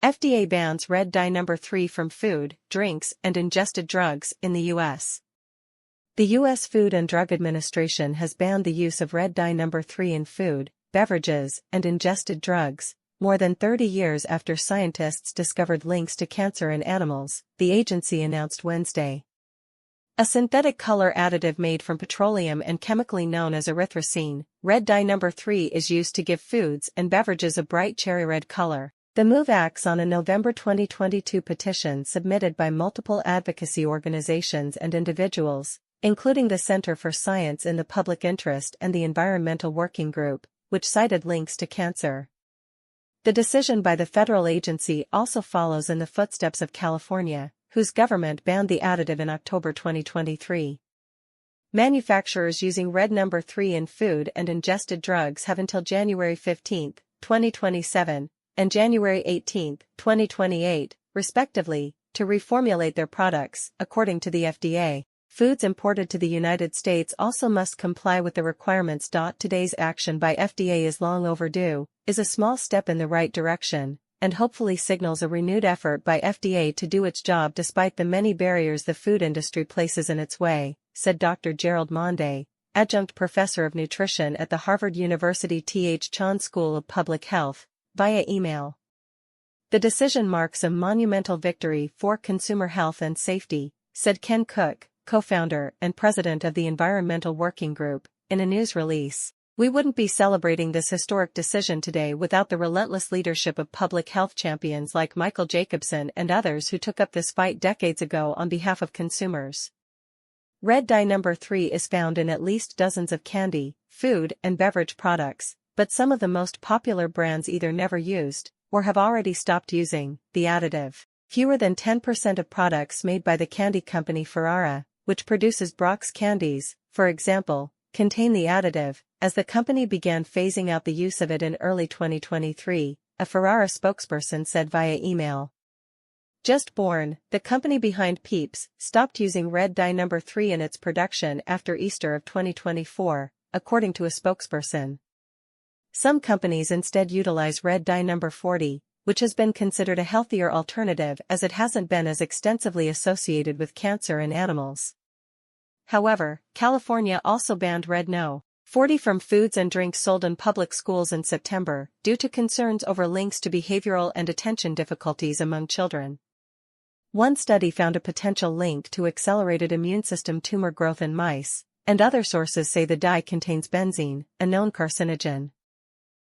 FDA bans red dye number 3 from food, drinks, and ingested drugs in the U.S. The U.S. Food and Drug Administration has banned the use of red dye number 3 in food, beverages, and ingested drugs, more than 30 years after scientists discovered links to cancer in animals, the agency announced Wednesday. A synthetic color additive made from petroleum and chemically known as erythrocene, red dye number 3 is used to give foods and beverages a bright cherry red color. The move acts on a November 2022 petition submitted by multiple advocacy organizations and individuals, including the Center for Science in the Public Interest and the Environmental Working Group, which cited links to cancer. The decision by the federal agency also follows in the footsteps of California, whose government banned the additive in October 2023. Manufacturers using red number 3 in food and ingested drugs have until January 15, 2027, and January 18, 2028, respectively, to reformulate their products, according to the FDA. Foods imported to the United States also must comply with the requirements. Today's action by FDA is long overdue, is a small step in the right direction, and hopefully signals a renewed effort by FDA to do its job despite the many barriers the food industry places in its way, said Dr. Gerald Monde, adjunct professor of nutrition at the Harvard University Th Chan School of Public Health, via email. The decision marks a monumental victory for consumer health and safety, said Ken Cook, co-founder and president of the Environmental Working Group, in a news release. We wouldn't be celebrating this historic decision today without the relentless leadership of public health champions like Michael Jacobson and others who took up this fight decades ago on behalf of consumers. Red dye number 3 is found in at least dozens of candy, food, and beverage products, but some of the most popular brands either never used, or have already stopped using, the additive. Fewer than 10% of products made by the candy company Ferrara, which produces Brock's candies, for example, contain the additive, as the company began phasing out the use of it in early 2023, a Ferrara spokesperson said via email. Just Born, the company behind Peeps, stopped using red dye number 3 in its production after Easter of 2024, according to a spokesperson. Some companies instead utilize red dye number 40, which has been considered a healthier alternative as it hasn't been as extensively associated with cancer in animals. However, California also banned red no. 40 from foods and drinks sold in public schools in September, due to concerns over links to behavioral and attention difficulties among children. One study found a potential link to accelerated immune system tumor growth in mice, and other sources say the dye contains benzene, a known carcinogen.